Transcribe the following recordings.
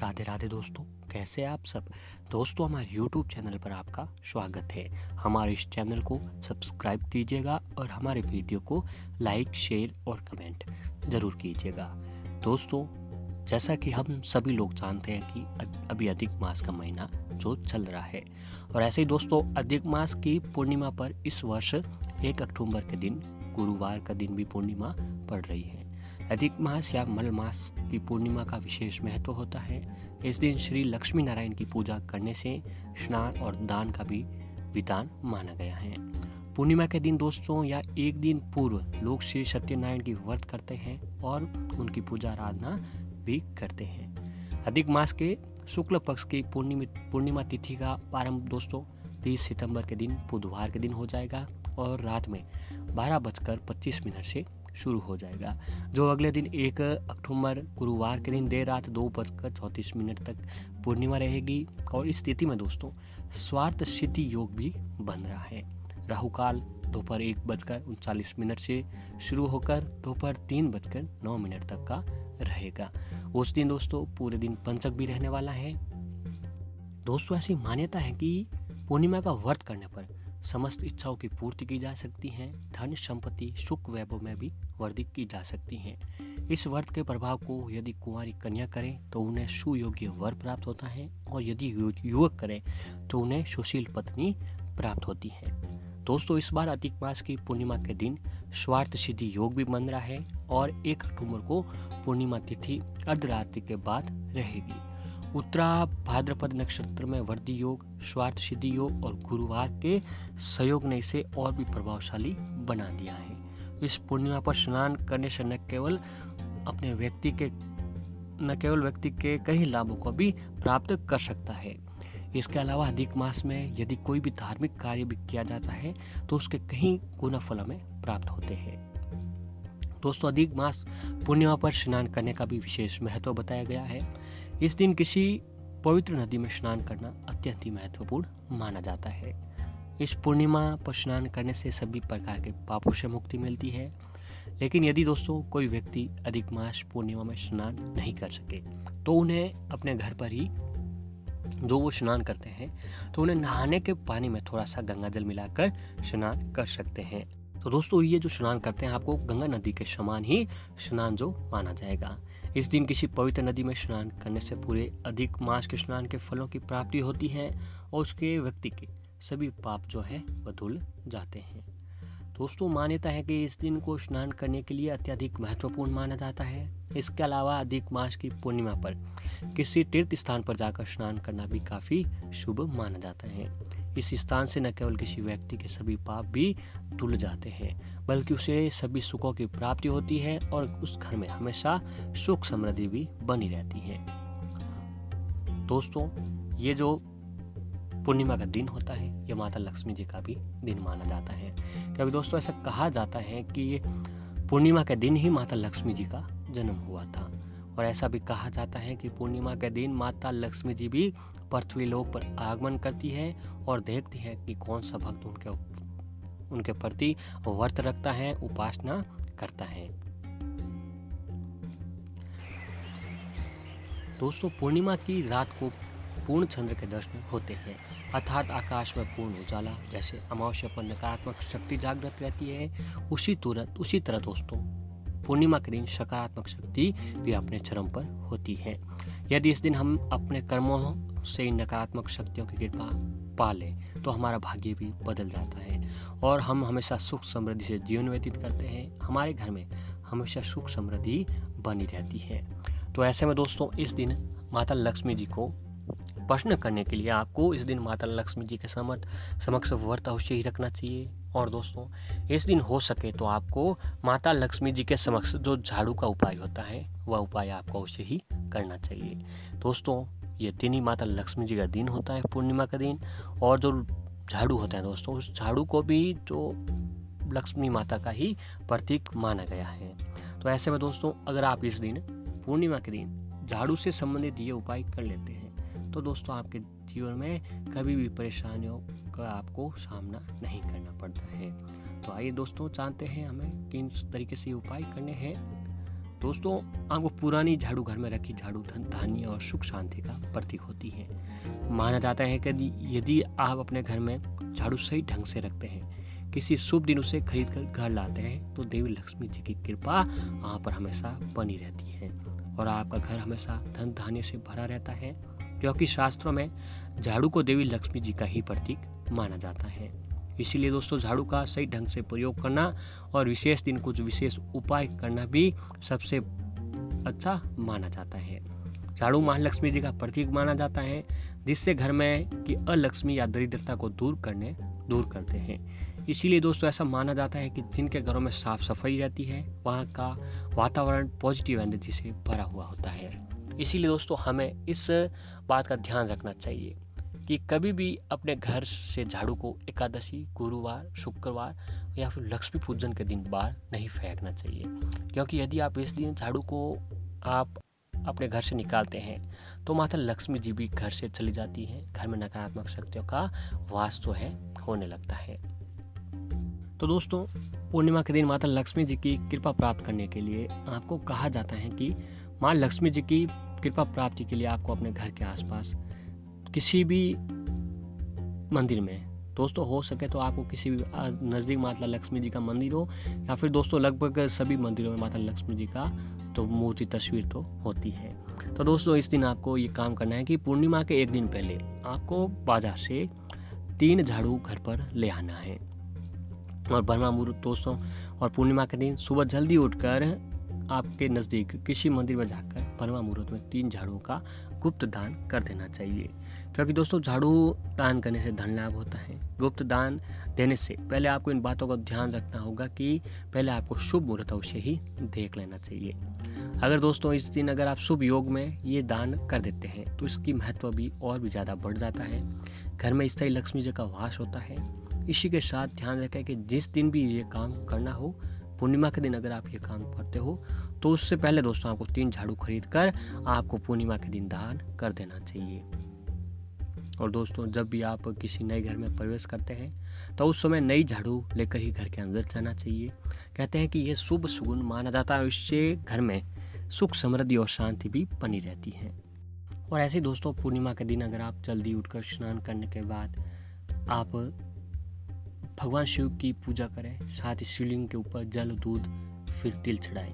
राधे राधे दोस्तों, कैसे आप सब। दोस्तों, हमारे YouTube चैनल पर आपका स्वागत है। हमारे इस चैनल को सब्सक्राइब कीजिएगा और हमारे वीडियो को लाइक, शेयर और कमेंट ज़रूर कीजिएगा। दोस्तों, जैसा कि हम सभी लोग जानते हैं कि अभी अधिक मास का महीना जो चल रहा है, और ऐसे ही दोस्तों अधिक मास की पूर्णिमा पर इस वर्ष 1 अक्टूबर के दिन गुरुवार का दिन भी पूर्णिमा पड़ रही है। अधिक मास या मल मास की पूर्णिमा का विशेष महत्व होता है। इस दिन श्री लक्ष्मी नारायण की पूजा करने से स्नान और दान का भी विधान माना गया है। पूर्णिमा के दिन दोस्तों या एक दिन पूर्व लोग श्री सत्यनारायण की व्रत करते हैं और उनकी पूजा आराधना भी करते हैं। अधिक मास के शुक्ल पक्ष की पूर्णिमा तिथि का प्रारंभ दोस्तों 30 सितंबर के दिन बुधवार के दिन हो जाएगा और रात में 12:25 से शुरू हो जाएगा, जो अगले दिन 1 अक्टूबर गुरुवार के दिन देर रात 2:34 तक पूर्णिमा रहेगी। और इस तिथि में दोस्तों स्वार्थ सिद्धि योग भी बन रहा है। राहु काल दोपहर 1:39 से शुरू होकर दोपहर 3:09 तक का रहेगा। उस दिन दोस्तों पूरे दिन पंचक भी रहने वाला है। दोस्तों, ऐसी मान्यता है कि पूर्णिमा का व्रत करने पर समस्त इच्छाओं की पूर्ति की जा सकती है। धन संपत्ति सुख वैभव में भी वृद्धि की जा सकती है। इस व्रत के प्रभाव को यदि कुंवारी कन्या करें तो उन्हें सुयोग्य वर प्राप्त होता है, और यदि युवक करें तो उन्हें सुशील पत्नी प्राप्त होती है। दोस्तों, इस बार अधिक मास की पूर्णिमा के दिन स्वार्थ सिद्धि योग भी बन रहा है और 1 अक्टूबर को पूर्णिमा तिथि अर्धरात्रि के बाद रहेगी। उत्तरा भाद्रपद नक्षत्र में वृद्धि योग, स्वार्थ सिद्धि योग और गुरुवार के सहयोग ने इसे और भी प्रभावशाली बना दिया है। इस पूर्णिमा पर स्नान करने से न केवल व्यक्ति के कई लाभों को भी प्राप्त कर सकता है। इसके अलावा अधिक मास में यदि कोई भी धार्मिक कार्य भी किया जाता है तो उसके कई गुना फल हमें प्राप्त होते हैं। दोस्तों, अधिक मास पूर्णिमा पर स्नान करने का भी विशेष महत्व बताया गया है। इस दिन किसी पवित्र नदी में स्नान करना अत्यंत ही महत्वपूर्ण माना जाता है। इस पूर्णिमा पर स्नान करने से सभी प्रकार के पापों से मुक्ति मिलती है। लेकिन यदि दोस्तों कोई व्यक्ति अधिक मास पूर्णिमा में स्नान नहीं कर सके तो उन्हें अपने घर पर ही जो वो स्नान करते हैं तो उन्हें नहाने के पानी में थोड़ा सा गंगा जल मिलाकर स्नान कर सकते हैं। तो दोस्तों, ये जो स्नान करते हैं आपको गंगा नदी के समान ही स्नान जो माना जाएगा। इस दिन किसी पवित्र नदी में स्नान करने से पूरे अधिक मास के स्नान के फलों की प्राप्ति होती है और उसके व्यक्ति के सभी पाप जो है वह धुल जाते हैं। दोस्तों, मान्यता है कि इस दिन को स्नान करने के लिए अत्यधिक महत्वपूर्ण माना जाता है। इसके अलावा अधिक मास की पूर्णिमा पर किसी तीर्थ स्थान पर जाकर स्नान करना भी काफ़ी शुभ माना जाता है। इस स्थान से न केवल किसी व्यक्ति के सभी पाप भी धुल जाते हैं, बल्कि उसे सभी सुखों की प्राप्ति होती है और उस घर में हमेशा सुख समृद्धि भी बनी रहती है। दोस्तों, ये जो पूर्णिमा का दिन होता है यह माता लक्ष्मी जी का भी दिन माना जाता है, क्योंकि दोस्तों ऐसा कहा जाता है कि ये पूर्णिमा के दिन ही माता लक्ष्मी जी का जन्म हुआ था। और ऐसा भी कहा जाता है कि पूर्णिमा के दिन माता लक्ष्मी जी भी पृथ्वी लोक पर आगमन करती है और देखती है कि कौन सा भक्त उनके प्रति व्रत रखता है, उपासना करता है। दोस्तों, पूर्णिमा की रात को पूर्ण चंद्र के दर्शन होते हैं, अर्थात आकाश में पूर्ण उजाला। जैसे अमावस्या पर नकारात्मक शक्ति जागृत रहती है, उसी तरह दोस्तों पूर्णिमा के दिन सकारात्मक शक्ति भी अपने चरम पर होती है। यदि इस दिन हम अपने कर्मों से नकारात्मक शक्तियों की कृपा पा लें तो हमारा भाग्य भी बदल जाता है और हम हमेशा सुख समृद्धि से जीवन व्यतीत करते हैं। हमारे घर में हमेशा सुख समृद्धि बनी रहती है। तो ऐसे में दोस्तों इस दिन माता लक्ष्मी जी को प्रश्न करने के लिए आपको इस दिन माता लक्ष्मी जी के समक्ष व्रत अवश्य ही रखना चाहिए। और दोस्तों, इस दिन हो सके तो आपको माता लक्ष्मी जी के समक्ष जो झाड़ू का उपाय होता है वह उपाय आपको अवश्य ही करना चाहिए। दोस्तों, ये दिन ही माता लक्ष्मी जी का दिन होता है, पूर्णिमा का दिन। और जो झाड़ू होता है दोस्तों, उस झाड़ू को भी जो लक्ष्मी माता का ही प्रतीक माना गया है। तो ऐसे में दोस्तों अगर आप इस दिन पूर्णिमा के दिन झाड़ू से संबंधित ये उपाय कर लेते हैं तो दोस्तों आपके जीवन में कभी भी परेशानियों का आपको सामना नहीं करना पड़ता है। तो आइए दोस्तों जानते हैं हमें किन तरीके से उपाय करने हैं। दोस्तों आपको पुरानी झाड़ू घर में रखी झाड़ू धन धान्य और सुख शांति का प्रतीक होती है। माना जाता है कि यदि आप अपने घर में झाड़ू सही ढंग से रखते हैं, किसी शुभ दिन उसे खरीद कर घर लाते हैं, तो देवी लक्ष्मी जी की कृपा आप पर हमेशा बनी रहती है और आपका घर हमेशा धन धान्य से भरा रहता है, क्योंकि शास्त्रों में झाड़ू को देवी लक्ष्मी जी का ही प्रतीक माना जाता है। इसीलिए दोस्तों झाड़ू का सही ढंग से प्रयोग करना और विशेष दिन कुछ विशेष उपाय करना भी सबसे अच्छा माना जाता है। झाड़ू महालक्ष्मी जी का प्रतीक माना जाता है, जिससे घर में की अलक्ष्मी या दरिद्रता को दूर करते हैं। इसीलिए दोस्तों ऐसा माना जाता है कि जिनके घरों में साफ सफाई रहती है, वहाँ का वातावरण पॉजिटिव एनर्जी से भरा हुआ होता है। इसीलिए दोस्तों हमें इस बात का ध्यान रखना चाहिए कि कभी भी अपने घर से झाड़ू को एकादशी, गुरुवार, शुक्रवार या फिर लक्ष्मी पूजन के दिन बाहर नहीं फेंकना चाहिए, क्योंकि यदि आप इस दिन झाड़ू को आप अपने घर से निकालते हैं तो माता लक्ष्मी जी भी घर से चली जाती हैं, घर में नकारात्मक शक्तियों का वास जो है होने लगता है। तो दोस्तों पूर्णिमा के दिन माता लक्ष्मी जी की कृपा प्राप्त करने के लिए आपको कहा जाता है कि माँ लक्ष्मी जी की कृपा प्राप्ति के लिए आपको अपने घर के आसपास किसी भी मंदिर में, दोस्तों हो सके तो आपको किसी भी नज़दीक माता लक्ष्मी जी का मंदिर हो, या फिर दोस्तों लगभग सभी मंदिरों में माता लक्ष्मी जी का तो मूर्ति तस्वीर तो होती है। तो दोस्तों इस दिन आपको ये काम करना है कि पूर्णिमा के एक दिन पहले आपको बाजार से 3 झाड़ू घर पर ले आना है और ब्रह्मा मुहूर्त दोस्तों और पूर्णिमा के दिन सुबह जल्दी उठकर आपके नज़दीक किसी मंदिर में जाकर ब्रह्मा मुहूर्त में 3 झाड़ुओं का गुप्त दान कर देना चाहिए, क्योंकि दोस्तों झाड़ू दान करने से धन लाभ होता है। गुप्त दान देने से पहले आपको इन बातों का ध्यान रखना होगा कि पहले आपको शुभ मुहूर्त अवश्य ही देख लेना चाहिए। अगर दोस्तों इस दिन अगर आप शुभ योग में ये दान कर देते हैं तो इसकी महत्व भी और भी ज़्यादा बढ़ जाता है। घर में स्थायी लक्ष्मी जी का वास होता है। इसी के साथ ध्यान रखें कि जिस दिन भी ये काम करना हो, पूर्णिमा के दिन अगर आप ये काम करते हो तो उससे पहले दोस्तों आपको 3 झाड़ू खरीद कर आपको पूर्णिमा के दिन दान कर देना चाहिए। और दोस्तों जब भी आप किसी नए घर में प्रवेश करते हैं तो उस समय नई झाड़ू लेकर ही घर के अंदर जाना चाहिए। कहते हैं कि यह शुभ सुगुन माना जाता है और इससे घर में सुख समृद्धि और शांति भी बनी रहती है। और ऐसे दोस्तों पूर्णिमा के दिन अगर आप जल्दी उठकर स्नान करने के बाद आप भगवान शिव की पूजा करें, साथ ही शिवलिंग के ऊपर जल, दूध फिर तिल चढ़ाएं।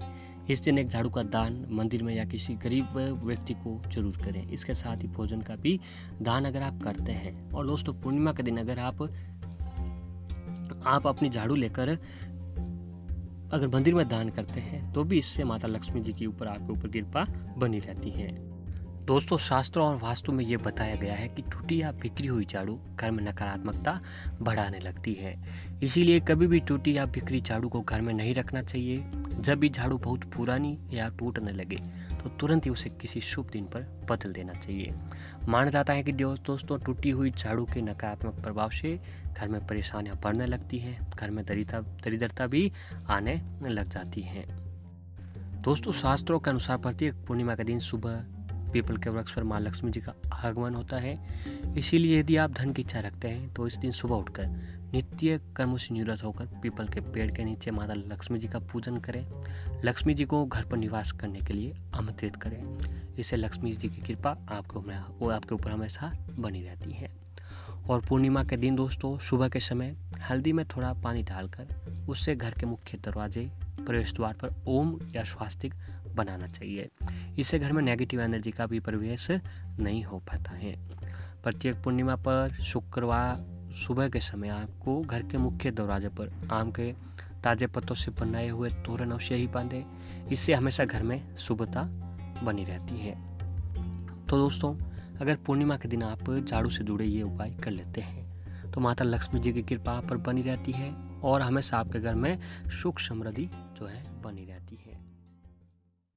इस दिन एक झाड़ू का दान मंदिर में या किसी गरीब व्यक्ति को जरूर करें। इसके साथ ही भोजन का भी दान अगर आप करते हैं। और दोस्तों पूर्णिमा के दिन अगर आप अपनी झाड़ू लेकर अगर मंदिर में दान करते हैं तो भी इससे माता लक्ष्मी जी के ऊपर आपके ऊपर कृपा बनी रहती है। दोस्तों शास्त्रों और वास्तु में ये बताया गया है कि टूटी या बिखरी हुई झाड़ू घर में नकारात्मकता बढ़ाने लगती है। इसीलिए कभी भी टूटी या बिखरी झाड़ू को घर में नहीं रखना चाहिए। जब भी झाड़ू बहुत पुरानी या टूटने लगे तो तुरंत ही उसे किसी शुभ दिन पर बदल देना चाहिए। माना जाता है कि दोस्तों टूटी हुई झाड़ू के नकारात्मक प्रभाव से घर में परेशानियां बढ़ने लगती हैं, घर में दरिद्रता भी आने लग जाती है। दोस्तों शास्त्रों के अनुसार प्रत्येक पूर्णिमा के दिन सुबह पीपल के वृक्ष पर माँ लक्ष्मी जी का आगमन होता है। इसीलिए यदि आप धन की इच्छा रखते हैं तो इस दिन सुबह उठकर नित्य कर्मों से निवृत्त होकर पीपल के पेड़ के नीचे माता लक्ष्मी जी का पूजन करें। लक्ष्मी जी को घर पर निवास करने के लिए आमंत्रित करें। इससे लक्ष्मी जी की कृपा आपके ऊपर हमेशा बनी रहती है। और पूर्णिमा के दिन दोस्तों सुबह के समय हल्दी में थोड़ा पानी डालकर उससे घर के मुख्य दरवाजे प्रवेश द्वार पर ओम या स्वास्तिक बनाना चाहिए। इससे घर में नेगेटिव एनर्जी का भी प्रवेश नहीं हो पाता है। प्रत्येक पूर्णिमा पर शुक्रवार सुबह के समय आपको घर के मुख्य दरवाजे पर आम के ताजे पत्तों से बनाए हुए तोरण अवश्य ही बांधे। इससे हमेशा घर में शुभता बनी रहती है। तो दोस्तों अगर पूर्णिमा के दिन आप झाड़ू से जुड़े ये उपाय कर लेते हैं तो माता लक्ष्मी जी की कृपा आप पर बनी रहती है और हमेशा आपके घर में सुख समृद्धि जो है बनी रहती है।